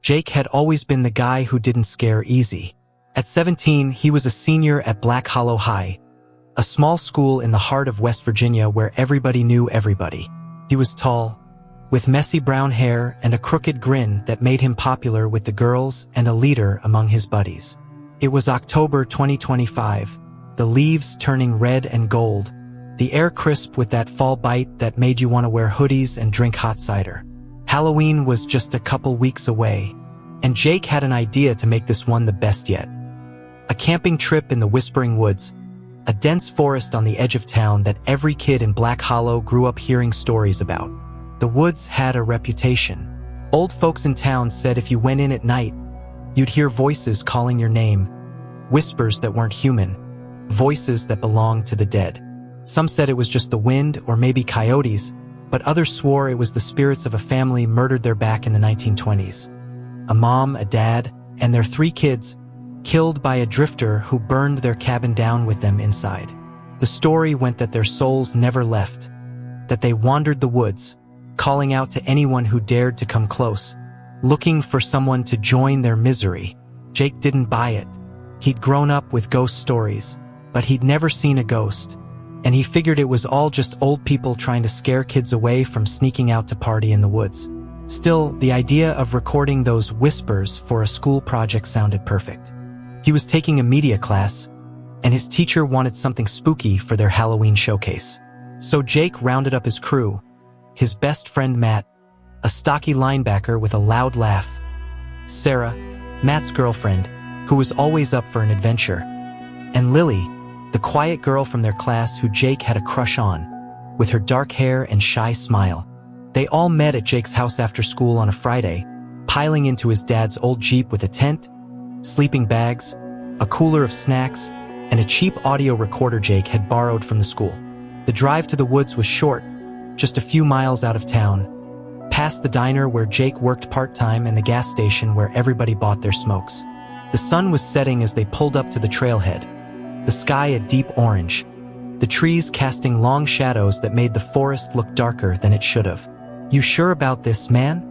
Jake had always been the guy who didn't scare easy. At 17, he was a senior at Black Hollow High, a small school in the heart of West Virginia where everybody knew everybody. He was tall, with messy brown hair and a crooked grin that made him popular with the girls and a leader among his buddies. It was October 2025, the leaves turning red and gold, the air crisp with that fall bite that made you want to wear hoodies and drink hot cider. Halloween was just a couple weeks away, and Jake had an idea to make this one the best yet. A camping trip in the Whispering Woods, a dense forest on the edge of town that every kid in Black Hollow grew up hearing stories about. The woods had a reputation. Old folks in town said if you went in at night, you'd hear voices calling your name, whispers that weren't human, voices that belonged to the dead. Some said it was just the wind or maybe coyotes, but others swore it was the spirits of a family murdered there back in the 1920s. A mom, a dad, and their 3 kids, killed by a drifter who burned their cabin down with them inside. The story went that their souls never left, that they wandered the woods, calling out to anyone who dared to come close, looking for someone to join their misery. Jake didn't buy it. He'd grown up with ghost stories, but he'd never seen a ghost, and he figured it was all just old people trying to scare kids away from sneaking out to party in the woods. Still, the idea of recording those whispers for a school project sounded perfect. He was taking a media class, and his teacher wanted something spooky for their Halloween showcase. So Jake rounded up his crew, his best friend Matt, a stocky linebacker with a loud laugh, Sarah, Matt's girlfriend, who was always up for an adventure, and Lily, the quiet girl from their class who Jake had a crush on, with her dark hair and shy smile. They all met at Jake's house after school on a Friday, piling into his dad's old Jeep with a tent, sleeping bags, a cooler of snacks, and a cheap audio recorder Jake had borrowed from the school. The drive to the woods was short, just a few miles out of town, past the diner where Jake worked part-time and the gas station where everybody bought their smokes. The sun was setting as they pulled up to the trailhead, the sky a deep orange, the trees casting long shadows that made the forest look darker than it should have. "You sure about this, man?"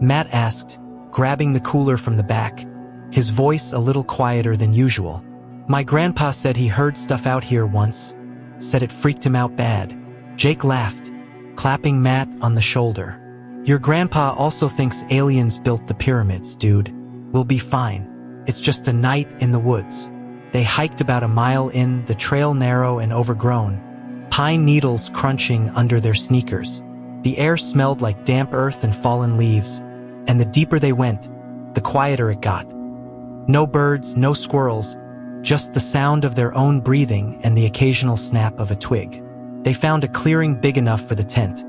Matt asked, grabbing the cooler from the back, his voice a little quieter than usual. "My grandpa said he heard stuff out here once, said it freaked him out bad." Jake laughed, clapping Matt on the shoulder. "Your grandpa also thinks aliens built the pyramids, dude. We'll be fine. It's just a night in the woods." They hiked about a mile in, the trail narrow and overgrown, pine needles crunching under their sneakers. The air smelled like damp earth and fallen leaves, and the deeper they went, the quieter it got. No birds, no squirrels, just the sound of their own breathing and the occasional snap of a twig. They found a clearing big enough for the tent,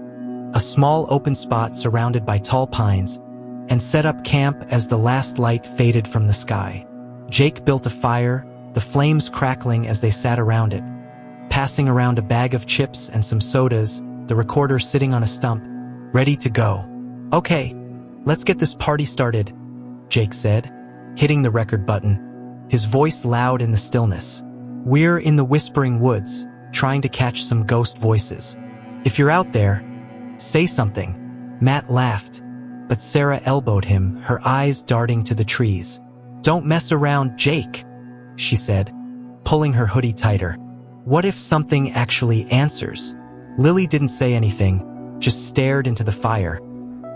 a small open spot surrounded by tall pines, and set up camp as the last light faded from the sky. Jake built a fire, the flames crackling as they sat around it, passing around a bag of chips and some sodas, the recorder sitting on a stump, ready to go. "Okay, let's get this party started," Jake said, hitting the record button, his voice loud in the stillness. "We're in the Whispering Woods, trying to catch some ghost voices. If you're out there, say something." Matt laughed, but Sarah elbowed him, her eyes darting to the trees. "Don't mess around, Jake," she said, pulling her hoodie tighter. "What if something actually answers?" Lily didn't say anything, just stared into the fire,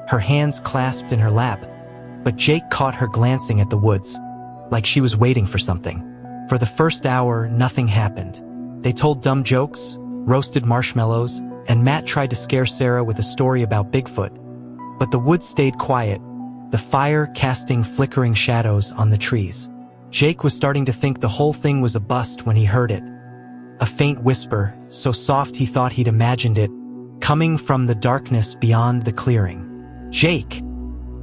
her hands clasped in her lap, but Jake caught her glancing at the woods, like she was waiting for something. For the first hour, nothing happened. They told dumb jokes, roasted marshmallows, and Matt tried to scare Sarah with a story about Bigfoot. But the woods stayed quiet, the fire casting flickering shadows on the trees. Jake was starting to think the whole thing was a bust when he heard it. A faint whisper, so soft he thought he'd imagined it, coming from the darkness beyond the clearing. "Jake,"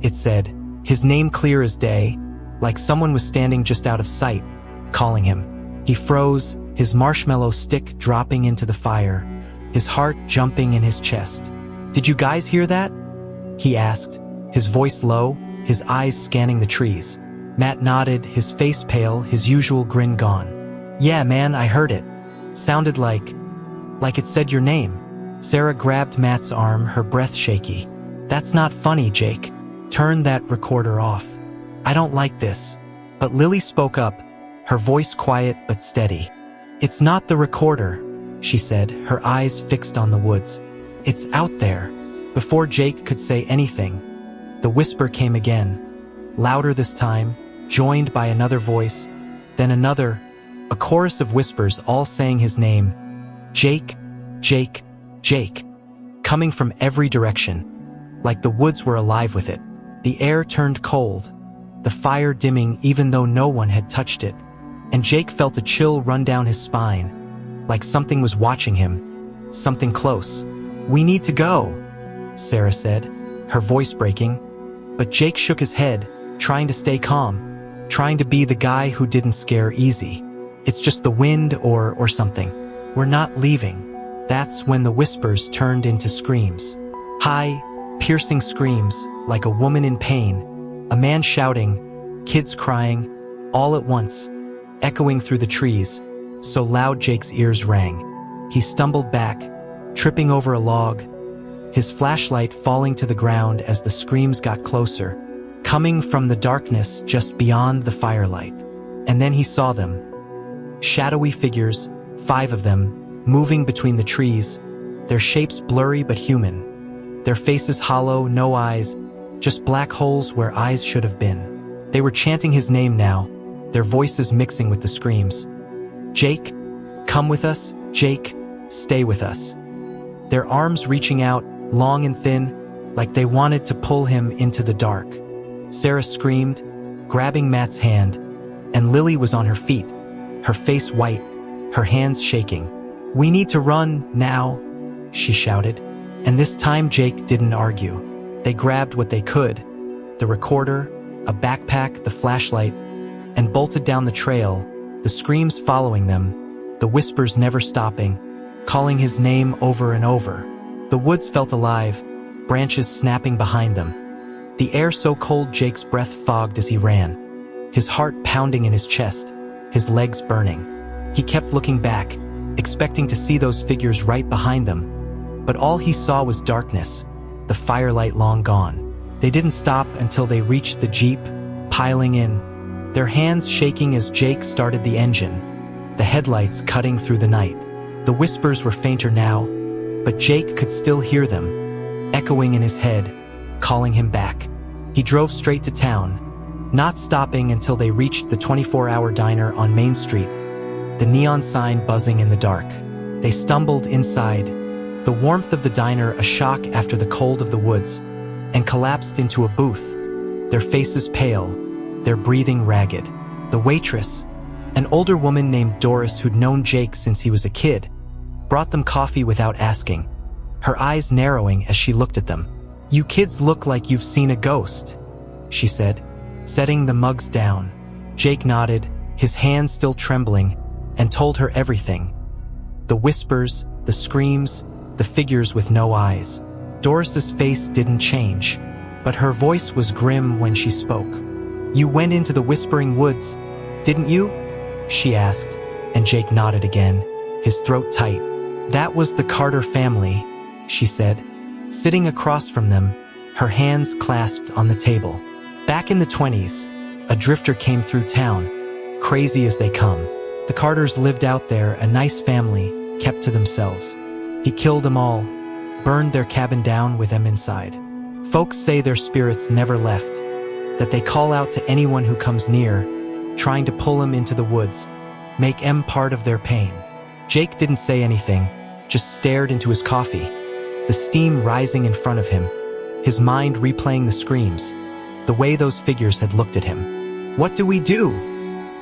it said, his name clear as day, like someone was standing just out of sight, calling him. He froze, his marshmallow stick dropping into the fire, his heart jumping in his chest. "Did you guys hear that?" he asked, his voice low, his eyes scanning the trees. Matt nodded, his face pale, his usual grin gone. "Yeah, man, I heard it. Sounded like..." like it said your name. Sarah grabbed Matt's arm, her breath shaky. That's not funny, Jake. Turn that recorder off. I don't like this. But Lily spoke up, her voice quiet but steady. It's not the recorder, she said, her eyes fixed on the woods. It's out there. Before Jake could say anything, the whisper came again, louder this time, joined by another voice, then another, a chorus of whispers all saying his name. Jake, Jake, Jake. Coming from every direction, like the woods were alive with it. The air turned cold, the fire dimming even though no one had touched it, and Jake felt a chill run down his spine, like something was watching him, something close. We need to go, Sarah said, her voice breaking, but Jake shook his head, trying to stay calm, trying to be the guy who didn't scare easy. It's just the wind or something. We're not leaving. That's when the whispers turned into screams. High, piercing screams, like a woman in pain, a man shouting, kids crying, all at once, echoing through the trees, so loud Jake's ears rang. He stumbled back, tripping over a log, his flashlight falling to the ground as the screams got closer, coming from the darkness just beyond the firelight. And then he saw them. Shadowy figures, 5 of them, moving between the trees, their shapes blurry but human, their faces hollow, no eyes, just black holes where eyes should have been. They were chanting his name now, their voices mixing with the screams. Jake, come with us, Jake, stay with us. Their arms reaching out, long and thin, like they wanted to pull him into the dark. Sarah screamed, grabbing Matt's hand, and Lily was on her feet, her face white, her hands shaking. We need to run, now, she shouted. And this time Jake didn't argue. They grabbed what they could, the recorder, a backpack, the flashlight, and bolted down the trail, the screams following them, the whispers never stopping, calling his name over and over. The woods felt alive, branches snapping behind them. The air so cold Jake's breath fogged as he ran, his heart pounding in his chest, his legs burning. He kept looking back, expecting to see those figures right behind them, but all he saw was darkness, the firelight long gone. They didn't stop until they reached the Jeep, piling in, their hands shaking as Jake started the engine, the headlights cutting through the night. The whispers were fainter now, but Jake could still hear them, echoing in his head, calling him back. He drove straight to town, not stopping until they reached the 24-hour diner on Main Street, the neon sign buzzing in the dark. They stumbled inside, the warmth of the diner a shock after the cold of the woods, and collapsed into a booth, their faces pale, their breathing ragged. The waitress, an older woman named Doris who'd known Jake since he was a kid, brought them coffee without asking, her eyes narrowing as she looked at them. You kids look like you've seen a ghost, she said, setting the mugs down. Jake nodded, his hands still trembling, and told her everything. The whispers, the screams, the figures with no eyes. Doris's face didn't change, but her voice was grim when she spoke. You went into the Whispering Woods, didn't you? She asked, and Jake nodded again, his throat tight. That was the Carter family, she said, sitting across from them, her hands clasped on the table. Back in the 20s, a drifter came through town, crazy as they come. The Carters lived out there, a nice family, kept to themselves. He killed them all, burned their cabin down with them inside. Folks say their spirits never left, that they call out to anyone who comes near, trying to pull them into the woods, make them part of their pain. Jake didn't say anything, just stared into his coffee, the steam rising in front of him, his mind replaying the screams, the way those figures had looked at him. What do we do?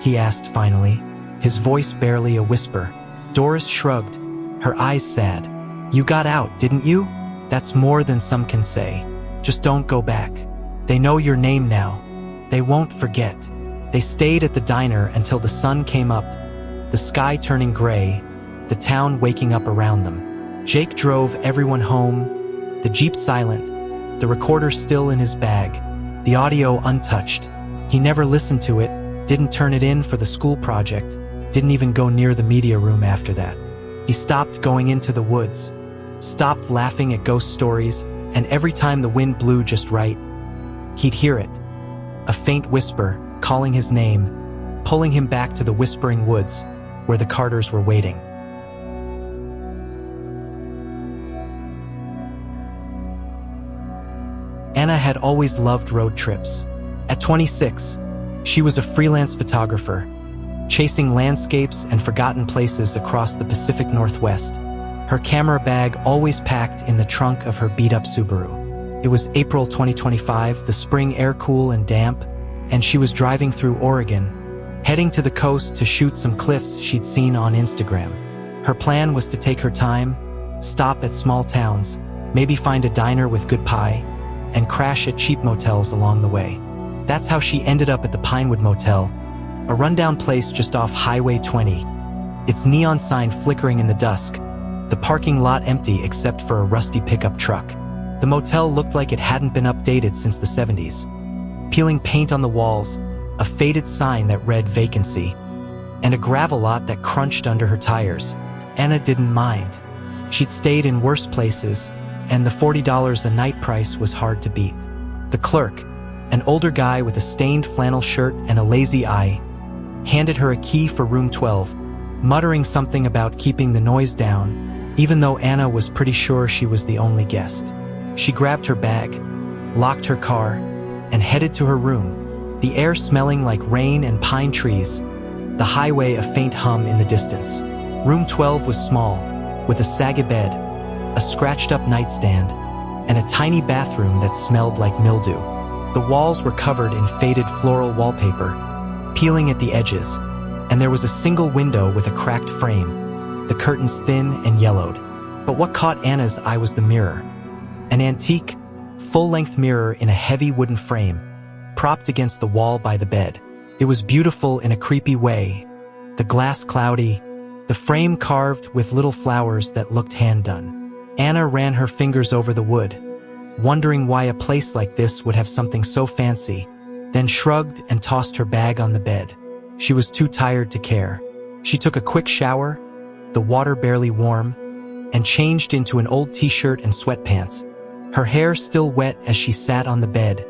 He asked finally, his voice barely a whisper. Doris shrugged, her eyes sad. You got out, didn't you? That's more than some can say. Just don't go back. They know your name now. They won't forget. They stayed at the diner until the sun came up, the sky turning gray, the town waking up around them. Jake drove everyone home, the Jeep silent, the recorder still in his bag, the audio untouched. He never listened to it, didn't turn it in for the school project, didn't even go near the media room after that. He stopped going into the woods, stopped laughing at ghost stories, and every time the wind blew just right, he'd hear it. A faint whisper, calling his name, pulling him back to the whispering woods where the Carters were waiting. Anna had always loved road trips. At 26, she was a freelance photographer, chasing landscapes and forgotten places across the Pacific Northwest, her camera bag always packed in the trunk of her beat-up Subaru. It was April 2025, the spring air cool and damp, and she was driving through Oregon, heading to the coast to shoot some cliffs she'd seen on Instagram. Her plan was to take her time, stop at small towns, maybe find a diner with good pie, and crash at cheap motels along the way. That's how she ended up at the Pinewood Motel, a rundown place just off Highway 20. Its neon sign flickering in the dusk, the parking lot empty except for a rusty pickup truck. The motel looked like it hadn't been updated since the 70s. Peeling paint on the walls, a faded sign that read vacancy, and a gravel lot that crunched under her tires. Anna didn't mind. She'd stayed in worse places, and the $40 a night price was hard to beat. The clerk, an older guy with a stained flannel shirt and a lazy eye, handed her a key for room 12, muttering something about keeping the noise down, even though Anna was pretty sure she was the only guest. She grabbed her bag, locked her car, and headed to her room, the air smelling like rain and pine trees, the highway a faint hum in the distance. Room 12 was small, with a saggy bed, a scratched-up nightstand, and a tiny bathroom that smelled like mildew. The walls were covered in faded floral wallpaper, peeling at the edges, and there was a single window with a cracked frame, the curtains thin and yellowed. But what caught Anna's eye was the mirror. An antique, full-length mirror in a heavy wooden frame, propped against the wall by the bed. It was beautiful in a creepy way, the glass cloudy, the frame carved with little flowers that looked hand-done. Anna ran her fingers over the wood, wondering why a place like this would have something so fancy, then shrugged and tossed her bag on the bed. She was too tired to care. She took a quick shower, the water barely warm, and changed into an old t-shirt and sweatpants, her hair still wet as she sat on the bed,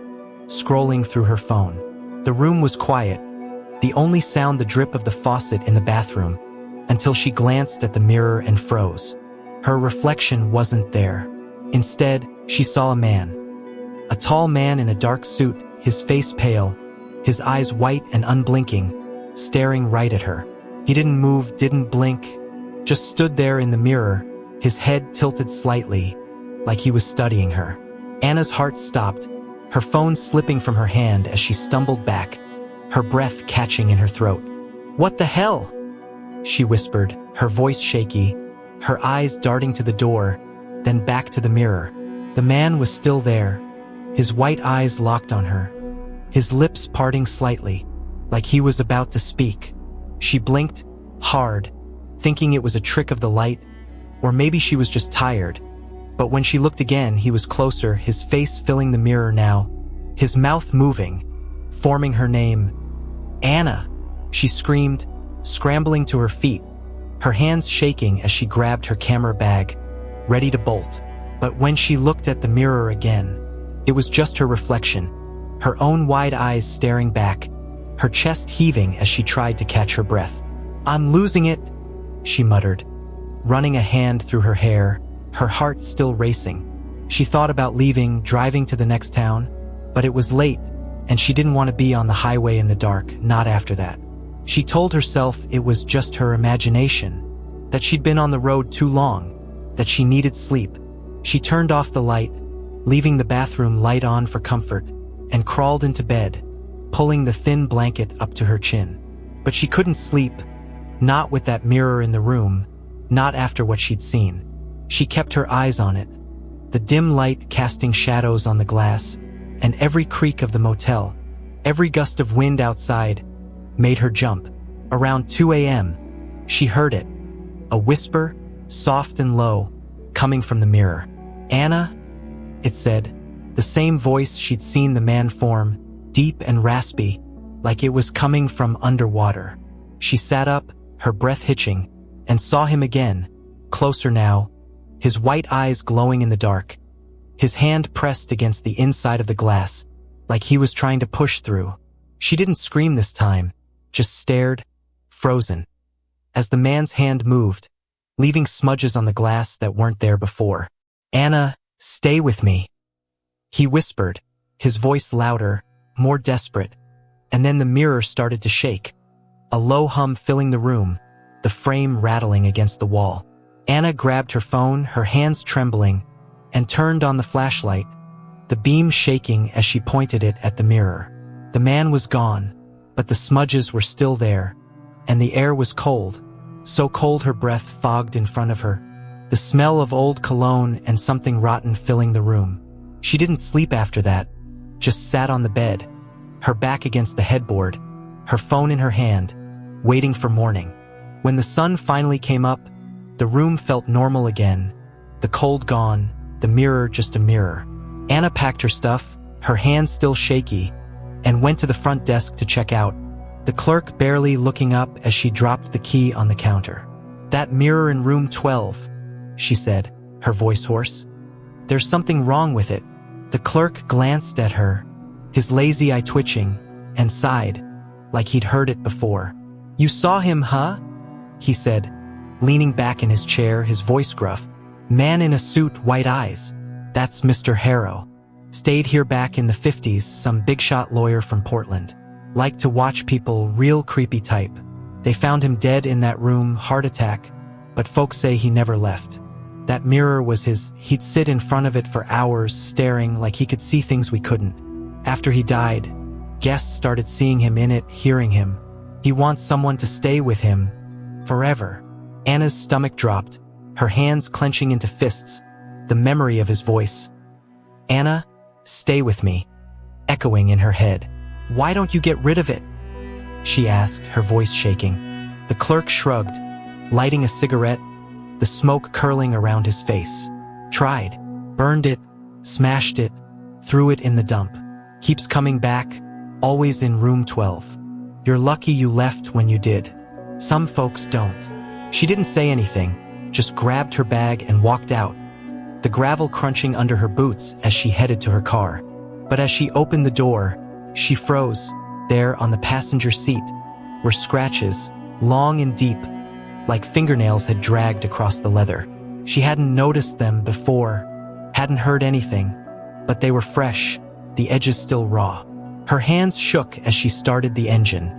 scrolling through her phone. The room was quiet, the only sound the drip of the faucet in the bathroom, until she glanced at the mirror and froze. Her reflection wasn't there. Instead, she saw a man. A tall man in a dark suit, his face pale, his eyes white and unblinking, staring right at her. He didn't move, didn't blink, just stood there in the mirror, his head tilted slightly, like he was studying her. Anna's heart stopped, her phone slipping from her hand as she stumbled back, her breath catching in her throat. "What the hell?" she whispered, her voice shaky, her eyes darting to the door, then back to the mirror. The man was still there, his white eyes locked on her, his lips parting slightly, like he was about to speak. She blinked, hard, thinking it was a trick of the light, or maybe she was just tired. But when she looked again, he was closer, his face filling the mirror now, his mouth moving, forming her name. "Anna!" she screamed, scrambling to her feet, her hands shaking as she grabbed her camera bag, ready to bolt. But when she looked at the mirror again, it was just her reflection, her own wide eyes staring back, her chest heaving as she tried to catch her breath. "I'm losing it," she muttered, running a hand through her hair, her heart still racing. She thought about leaving, driving to the next town, but it was late, and she didn't want to be on the highway in the dark, not after that. She told herself it was just her imagination, that she'd been on the road too long, that she needed sleep. She turned off the light, leaving the bathroom light on for comfort, and crawled into bed, pulling the thin blanket up to her chin. But she couldn't sleep, not with that mirror in the room, not after what she'd seen. She kept her eyes on it, the dim light casting shadows on the glass, and every creak of the motel, every gust of wind outside, made her jump. Around 2 a.m., she heard it, a whisper, soft and low, coming from the mirror. "Anna?" it said, the same voice she'd seen the man form, deep and raspy, like it was coming from underwater. She sat up, her breath hitching, and saw him again, closer now, his white eyes glowing in the dark. His hand pressed against the inside of the glass, like he was trying to push through. She didn't scream this time, just stared, frozen. As the man's hand moved, leaving smudges on the glass that weren't there before. "Anna, stay with me," he whispered, his voice louder, more desperate. And then the mirror started to shake, a low hum filling the room, the frame rattling against the wall. Anna grabbed her phone, her hands trembling, and turned on the flashlight, the beam shaking as she pointed it at the mirror. The man was gone, but the smudges were still there, and the air was cold, so cold her breath fogged in front of her. The smell of old cologne and something rotten filling the room. She didn't sleep after that, just sat on the bed, her back against the headboard, her phone in her hand, waiting for morning. When the sun finally came up, the room felt normal again, the cold gone, the mirror just a mirror. Anna packed her stuff, her hands still shaky, and went to the front desk to check out, the clerk barely looking up as she dropped the key on the counter. "That mirror in room 12, she said, her voice hoarse. "There's something wrong with it." The clerk glanced at her, his lazy eye twitching, and sighed, like he'd heard it before. "You saw him, huh?" he said, leaning back in his chair, his voice gruff. "Man in a suit, white eyes. That's Mr. Harrow. Stayed here back in the 50s, some big-shot lawyer from Portland. Liked to watch people, real creepy type. They found him dead in that room, heart attack, but folks say he never left. That mirror was his. He'd sit in front of it for hours, staring like he could see things we couldn't. After he died, guests started seeing him in it, hearing him. He wants someone to stay with him forever." Anna's stomach dropped, her hands clenching into fists, the memory of his voice. "Anna, stay with me," echoing in her head. "Why don't you get rid of it?" she asked, her voice shaking. The clerk shrugged, lighting a cigarette, the smoke curling around his face. "Tried. Burned it, smashed it, threw it in the dump. Keeps coming back, always in room 12. You're lucky you left when you did. Some folks don't." She didn't say anything, just grabbed her bag and walked out, the gravel crunching under her boots as she headed to her car. But as she opened the door, she froze. There on the passenger seat were scratches, long and deep, like fingernails had dragged across the leather. She hadn't noticed them before, hadn't heard anything, but they were fresh, the edges still raw. Her hands shook as she started the engine,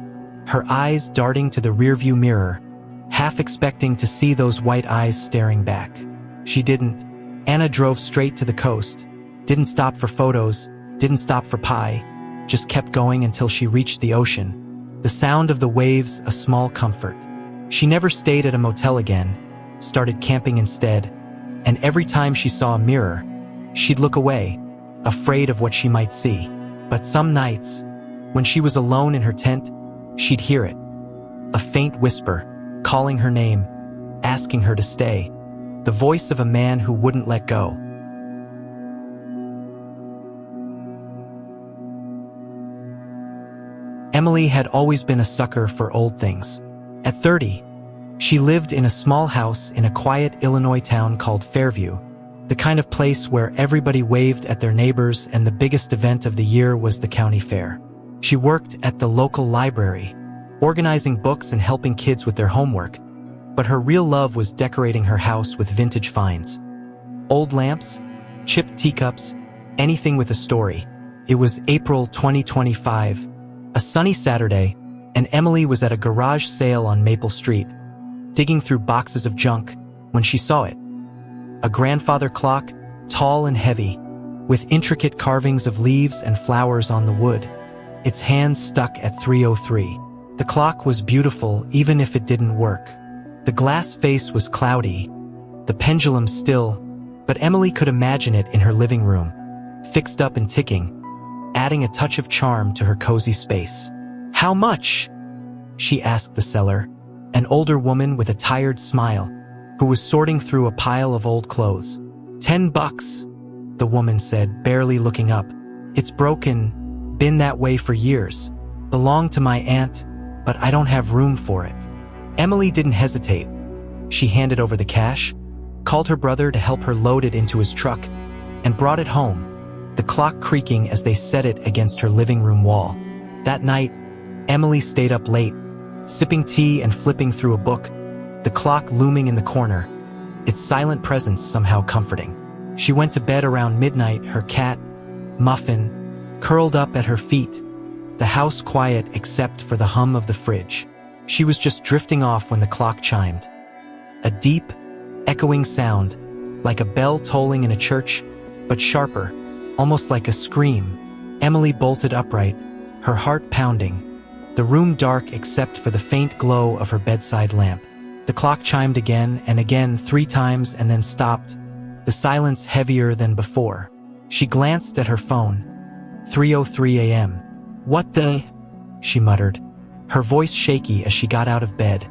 her eyes darting to the rearview mirror, half expecting to see those white eyes staring back. She didn't. Anna drove straight to the coast, didn't stop for photos, didn't stop for pie, just kept going until she reached the ocean. The sound of the waves a small comfort. She never stayed at a motel again, started camping instead, and every time she saw a mirror, she'd look away, afraid of what she might see. But some nights, when she was alone in her tent, she'd hear it. A faint whisper, calling her name, asking her to stay. The voice of a man who wouldn't let go. Emily had always been a sucker for old things. At 30, she lived in a small house in a quiet Illinois town called Fairview, the kind of place where everybody waved at their neighbors and the biggest event of the year was the county fair. She worked at the local library, organizing books and helping kids with their homework, but her real love was decorating her house with vintage finds. Old lamps, chipped teacups, anything with a story. It was April 2025, a sunny Saturday, and Emily was at a garage sale on Maple Street, digging through boxes of junk, when she saw it. A grandfather clock, tall and heavy, with intricate carvings of leaves and flowers on the wood. Its hands stuck at 3:03. The clock was beautiful even if it didn't work. The glass face was cloudy, the pendulum still, but Emily could imagine it in her living room, fixed up and ticking, adding a touch of charm to her cozy space. "How much?" she asked the seller, an older woman with a tired smile, who was sorting through a pile of old clothes. $10, the woman said, barely looking up. "It's broken, been that way for years. Belonged to my aunt, but I don't have room for it." Emily didn't hesitate. She handed over the cash, called her brother to help her load it into his truck, and brought it home, the clock creaking as they set it against her living room wall. That night, Emily stayed up late, sipping tea and flipping through a book, the clock looming in the corner, its silent presence somehow comforting. She went to bed around midnight, her cat, Muffin, curled up at her feet, the house quiet except for the hum of the fridge. She was just drifting off when the clock chimed. A deep, echoing sound, like a bell tolling in a church, but sharper, almost like a scream. Emily bolted upright, her heart pounding, the room dark except for the faint glow of her bedside lamp. The clock chimed again and again, 3 times, and then stopped, the silence heavier than before. She glanced at her phone. 3:03 a.m. "What the?" she muttered, her voice shaky as she got out of bed,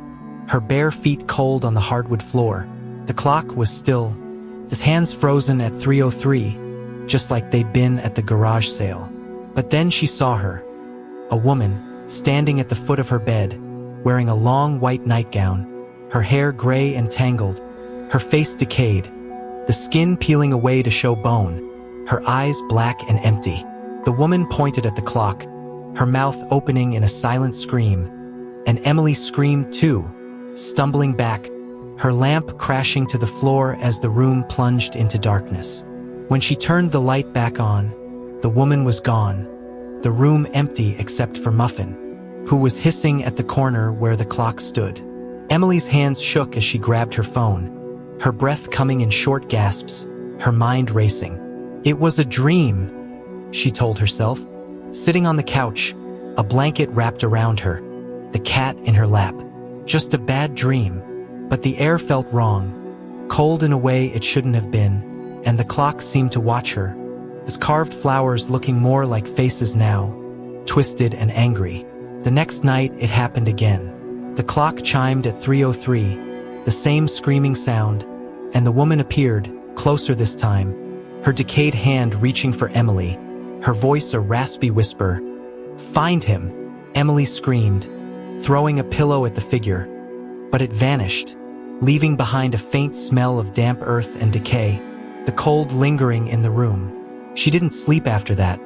her bare feet cold on the hardwood floor. The clock was still, his hands frozen at 3:03, just like they'd been at the garage sale. But then she saw her, a woman, standing at the foot of her bed, wearing a long white nightgown, her hair gray and tangled, her face decayed, the skin peeling away to show bone, her eyes black and empty. The woman pointed at the clock, her mouth opening in a silent scream, and Emily screamed too, stumbling back, her lamp crashing to the floor as the room plunged into darkness. When she turned the light back on, the woman was gone, the room empty except for Muffin, who was hissing at the corner where the clock stood. Emily's hands shook as she grabbed her phone, her breath coming in short gasps, her mind racing. It was a dream, she told herself, sitting on the couch, a blanket wrapped around her, the cat in her lap. Just a bad dream. But the air felt wrong, cold in a way it shouldn't have been, and the clock seemed to watch her, its carved flowers looking more like faces now, twisted and angry. The next night it happened again. The clock chimed at 3:03, the same screaming sound, and the woman appeared, closer this time, her decayed hand reaching for Emily, her voice a raspy whisper. "Find him!" Emily screamed, throwing a pillow at the figure. But it vanished, leaving behind a faint smell of damp earth and decay, the cold lingering in the room. She didn't sleep after that,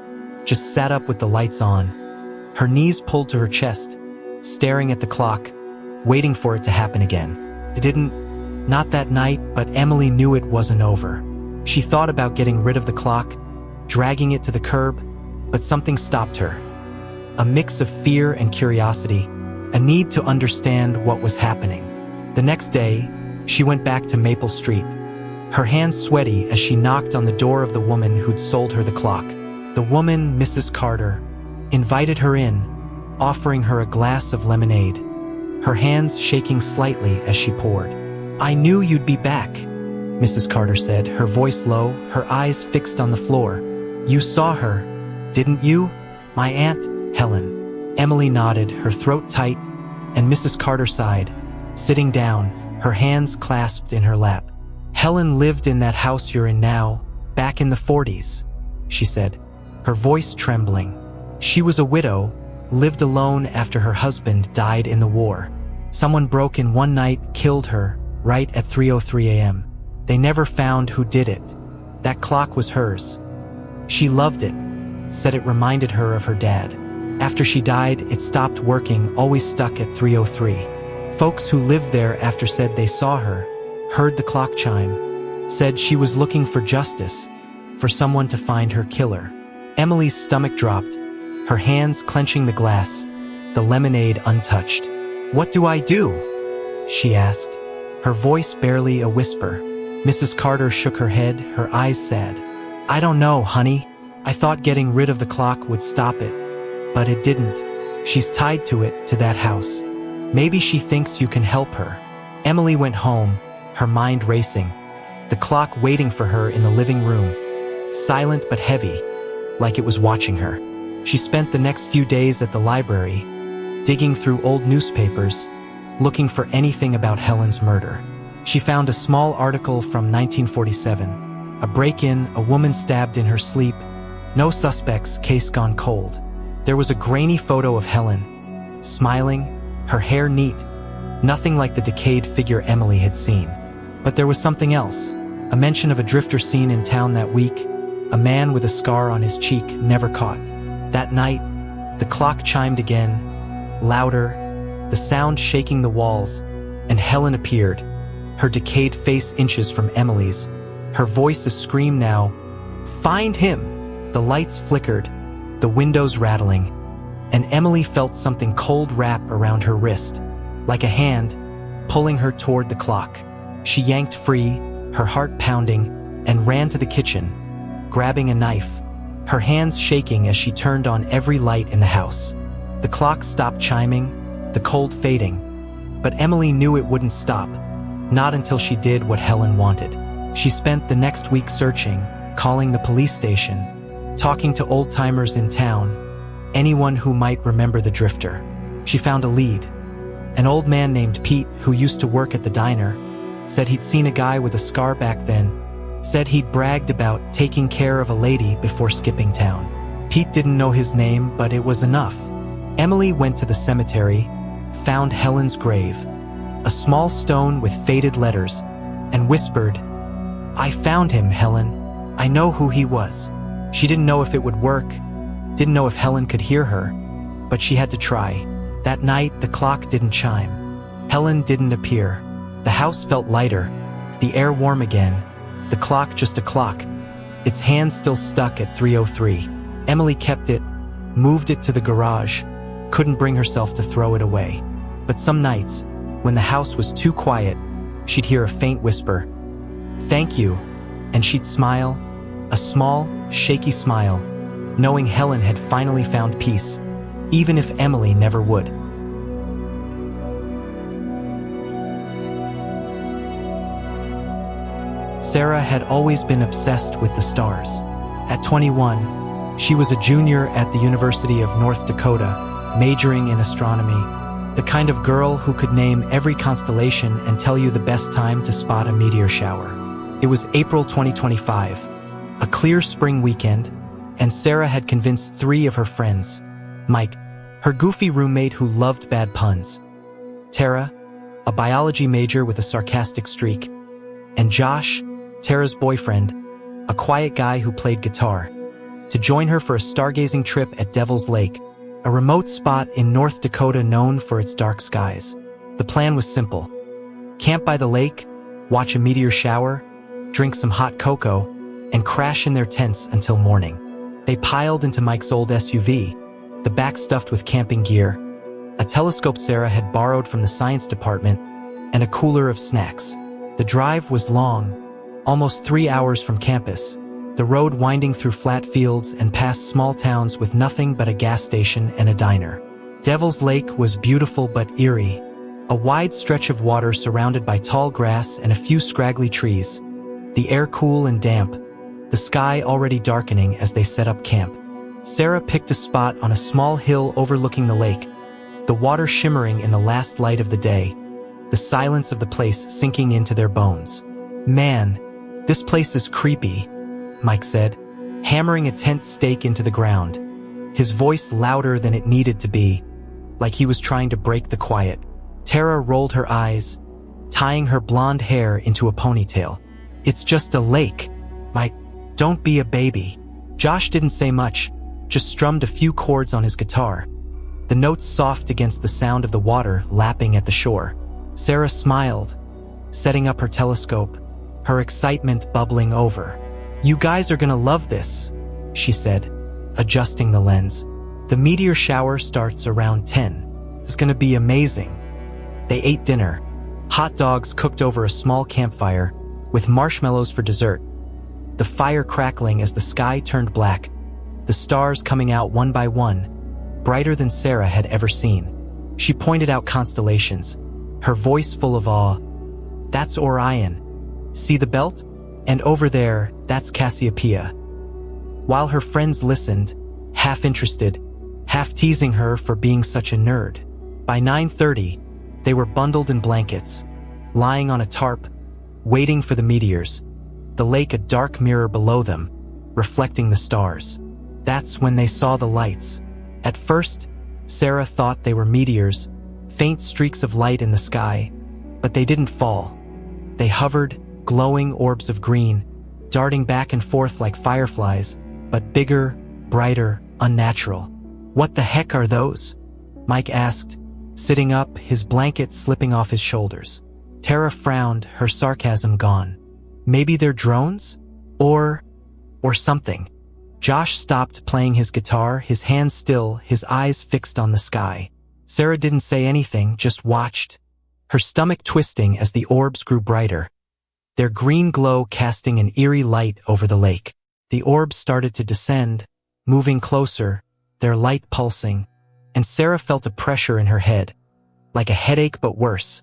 just sat up with the lights on, her knees pulled to her chest, staring at the clock, waiting for it to happen again. It didn't, not that night, but Emily knew it wasn't over. She thought about getting rid of the clock, dragging it to the curb, but something stopped her. A mix of fear and curiosity, a need to understand what was happening. The next day, she went back to Maple Street, her hands sweaty as she knocked on the door of the woman who'd sold her the clock. The woman, Mrs. Carter, invited her in, offering her a glass of lemonade, her hands shaking slightly as she poured. "I knew you'd be back," Mrs. Carter said, her voice low, her eyes fixed on the floor. "You saw her, didn't you? My Aunt Helen." Emily nodded, her throat tight, and Mrs. Carter sighed, sitting down, her hands clasped in her lap. "Helen lived in that house you're in now, back in the 40s, she said, her voice trembling. "She was a widow, lived alone after her husband died in the war. Someone broke in one night, killed her, right at 3:03 a.m. They never found who did it. That clock was hers. She loved it, said it reminded her of her dad. After she died, it stopped working, always stuck at 3:03. Folks who lived there after said they saw her, heard the clock chime, said she was looking for justice, for someone to find her killer." Emily's stomach dropped, her hands clenching the glass, the lemonade untouched. "What do I do?" she asked, her voice barely a whisper. Mrs. Carter shook her head, her eyes sad. "I don't know, honey. I thought getting rid of the clock would stop it. But it didn't. She's tied to it, to that house. Maybe she thinks you can help her." Emily went home, her mind racing, the clock waiting for her in the living room, silent but heavy, like it was watching her. She spent the next few days at the library, digging through old newspapers, looking for anything about Helen's murder. She found a small article from 1947, a break-in, a woman stabbed in her sleep, no suspects, case gone cold. There was a grainy photo of Helen, smiling, her hair neat, nothing like the decayed figure Emily had seen. But there was something else. A mention of a drifter seen in town that week, a man with a scar on his cheek never caught. That night, the clock chimed again, louder, the sound shaking the walls, and Helen appeared, her decayed face inches from Emily's, her voice a scream now. "Find him!" The lights flickered, the windows rattling, and Emily felt something cold wrap around her wrist, like a hand pulling her toward the clock. She yanked free, her heart pounding, and ran to the kitchen, grabbing a knife, her hands shaking as she turned on every light in the house. The clock stopped chiming, the cold fading, but Emily knew it wouldn't stop, not until she did what Helen wanted. She spent the next week searching, calling the police station, talking to old-timers in town, anyone who might remember the drifter. She found a lead. An old man named Pete, who used to work at the diner, said he'd seen a guy with a scar back then, said he'd bragged about taking care of a lady before skipping town. Pete didn't know his name, but it was enough. Emily went to the cemetery, found Helen's grave, a small stone with faded letters, and whispered, "I found him, Helen. I know who he was." She didn't know if it would work, didn't know if Helen could hear her, but she had to try. That night, the clock didn't chime. Helen didn't appear. The house felt lighter, the air warm again, the clock just a clock, its hand still stuck at 3:03. Emily kept it, moved it to the garage, couldn't bring herself to throw it away. But some nights, when the house was too quiet, she'd hear a faint whisper, "Thank you," and she'd smile, a small, shaky smile, knowing Helen had finally found peace, even if Emily never would. Sarah had always been obsessed with the stars. At 21, she was a junior at the University of North Dakota, majoring in astronomy, the kind of girl who could name every constellation and tell you the best time to spot a meteor shower. It was April 2025, a clear spring weekend, and Sarah had convinced 3 of her friends, Mike, her goofy roommate who loved bad puns, Tara, a biology major with a sarcastic streak, and Josh, Tara's boyfriend, a quiet guy who played guitar, to join her for a stargazing trip at Devil's Lake, a remote spot in North Dakota known for its dark skies. The plan was simple. Camp by the lake, watch a meteor shower, drink some hot cocoa, and crash in their tents until morning. They piled into Mike's old SUV, the back stuffed with camping gear, a telescope Sarah had borrowed from the science department, and a cooler of snacks. The drive was long, almost 3 hours from campus, the road winding through flat fields and past small towns with nothing but a gas station and a diner. Devil's Lake was beautiful but eerie, a wide stretch of water surrounded by tall grass and a few scraggly trees, the air cool and damp, the sky already darkening as they set up camp. Sarah picked a spot on a small hill overlooking the lake, the water shimmering in the last light of the day, the silence of the place sinking into their bones. "Man, this place is creepy," Mike said, hammering a tent stake into the ground, his voice louder than it needed to be, like he was trying to break the quiet. Tara rolled her eyes, tying her blonde hair into a ponytail. "It's just a lake, Mike. Don't be a baby." Josh didn't say much, just strummed a few chords on his guitar, the notes soft against the sound of the water lapping at the shore. Sarah smiled, setting up her telescope, her excitement bubbling over. "You guys are gonna love this," she said, adjusting the lens. "The meteor shower starts around 10. It's gonna be amazing." They ate dinner, hot dogs cooked over a small campfire, with marshmallows for dessert, the fire crackling as the sky turned black, the stars coming out one by one, brighter than Sarah had ever seen. She pointed out constellations, her voice full of awe. "That's Orion. See the belt? And over there, that's Cassiopeia." While her friends listened, half interested, half teasing her for being such a nerd. By 9:30, they were bundled in blankets, lying on a tarp, waiting for the meteors, the lake a dark mirror below them, reflecting the stars. That's when they saw the lights. At first, Sarah thought they were meteors, faint streaks of light in the sky, but they didn't fall. They hovered, glowing orbs of green, darting back and forth like fireflies, but bigger, brighter, unnatural. "What the heck are those?" Mike asked, sitting up, his blanket slipping off his shoulders. Tara frowned, her sarcasm gone. "Maybe they're drones? Or something." Josh stopped playing his guitar, his hands still, his eyes fixed on the sky. Sarah didn't say anything, just watched, her stomach twisting as the orbs grew brighter, their green glow casting an eerie light over the lake. The orbs started to descend, moving closer, their light pulsing, and Sarah felt a pressure in her head, like a headache but worse.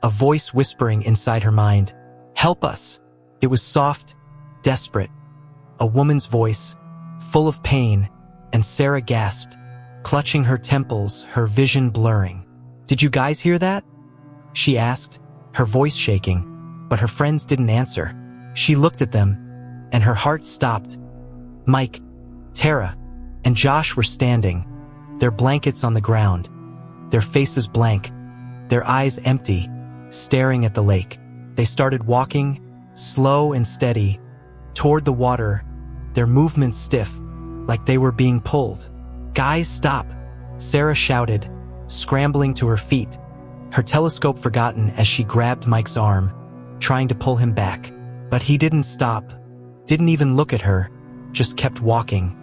A voice whispering inside her mind, "Help us." It was soft, desperate, a woman's voice, full of pain, and Sarah gasped, clutching her temples, her vision blurring. "Did you guys hear that?" she asked, her voice shaking, but her friends didn't answer. She looked at them, and her heart stopped. Mike, Tara, and Josh were standing, their blankets on the ground, their faces blank, their eyes empty, staring at the lake. They started walking, slow and steady, toward the water, their movements stiff, like they were being pulled. "Guys, stop!" Sarah shouted, scrambling to her feet, her telescope forgotten as she grabbed Mike's arm, trying to pull him back. But he didn't stop, didn't even look at her, just kept walking,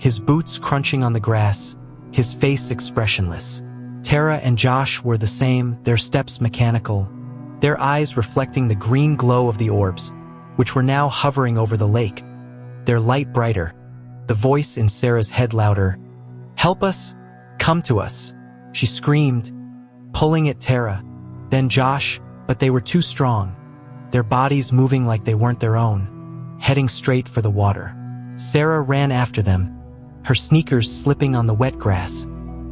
his boots crunching on the grass, his face expressionless. Tara and Josh were the same, their steps mechanical, their eyes reflecting the green glow of the orbs, which were now hovering over the lake, their light brighter, the voice in Sarah's head louder. "Help us! Come to us!" she screamed, pulling at Tara, then Josh, but they were too strong, their bodies moving like they weren't their own, heading straight for the water. Sarah ran after them, her sneakers slipping on the wet grass,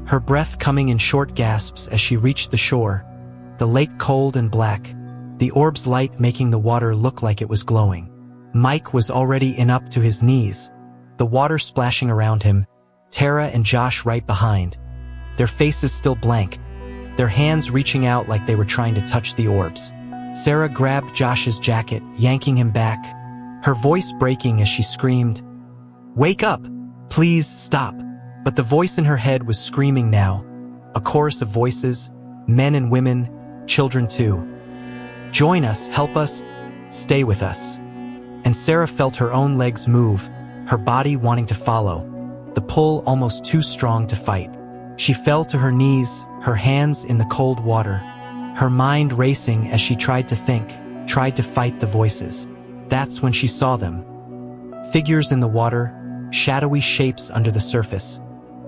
her breath coming in short gasps as she reached the shore, the lake cold and black, the orb's light making the water look like it was glowing. Mike was already in up to his knees, the water splashing around him, Tara and Josh right behind, their faces still blank, their hands reaching out like they were trying to touch the orbs. Sarah grabbed Josh's jacket, yanking him back, her voice breaking as she screamed, "Wake up! Please stop!" But the voice in her head was screaming now, a chorus of voices, men and women, children too. "Join us, help us, stay with us." And Sarah felt her own legs move, her body wanting to follow, the pull almost too strong to fight. She fell to her knees, her hands in the cold water, her mind racing as she tried to think, tried to fight the voices. That's when she saw them. Figures in the water, shadowy shapes under the surface,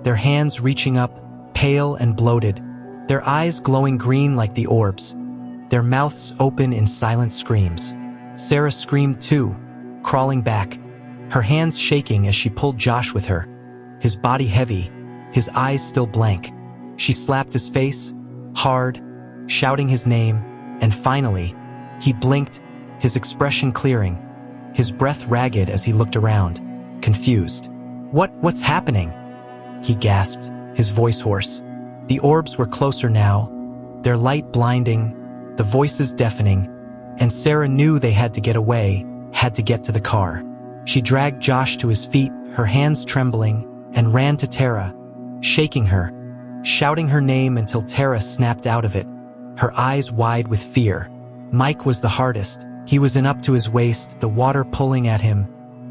their hands reaching up, pale and bloated, their eyes glowing green like the orbs, their mouths open in silent screams. Sarah screamed too, crawling back, her hands shaking as she pulled Josh with her, his body heavy, his eyes still blank. She slapped his face, hard, shouting his name, and finally, he blinked, his expression clearing, his breath ragged as he looked around, confused. What's happening?" he gasped, his voice hoarse. The orbs were closer now, their light blinding, the voices deafening, and Sarah knew they had to get away, had to get to the car. She dragged Josh to his feet, her hands trembling, and ran to Tara, shaking her, shouting her name until Tara snapped out of it, her eyes wide with fear. Mike was the hardest. He was in up to his waist, the water pulling at him,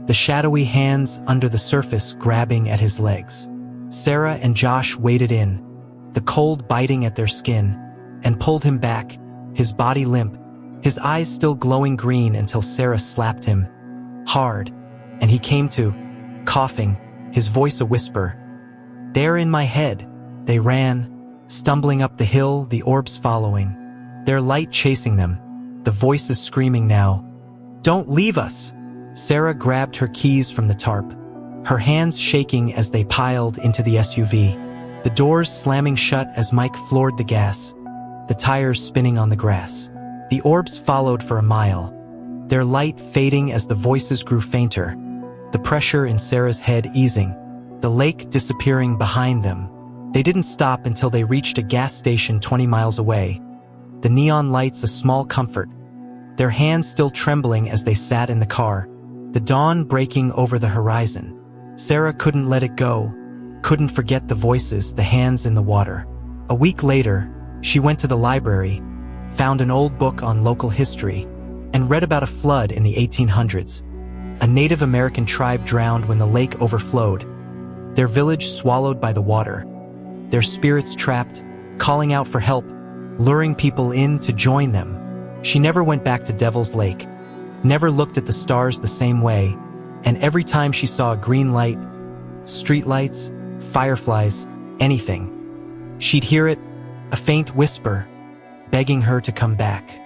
the shadowy hands under the surface grabbing at his legs. Sarah and Josh waded in, the cold biting at their skin, and pulled him back, his body limp, his eyes still glowing green until Sarah slapped him hard, and he came to, coughing, his voice a whisper. "They're in my head." They ran, stumbling up the hill, the orbs following, their light chasing them, the voices screaming now, "Don't leave us!" Sarah grabbed her keys from the tarp, her hands shaking as they piled into the SUV, the doors slamming shut as Mike floored the gas, the tires spinning on the grass. The orbs followed for a mile, their light fading as the voices grew fainter, the pressure in Sarah's head easing, the lake disappearing behind them. They didn't stop until they reached a gas station 20 miles away, the neon lights a small comfort, their hands still trembling as they sat in the car, the dawn breaking over the horizon. Sarah couldn't let it go, couldn't forget the voices, the hands in the water. A week later, she went to the library, found an old book on local history, and read about a flood in the 1800s. A Native American tribe drowned when the lake overflowed, their village swallowed by the water, their spirits trapped, calling out for help, luring people in to join them. She never went back to Devil's Lake, never looked at the stars the same way, and every time she saw a green light, street lights, fireflies, anything, she'd hear it, a faint whisper, begging her to come back.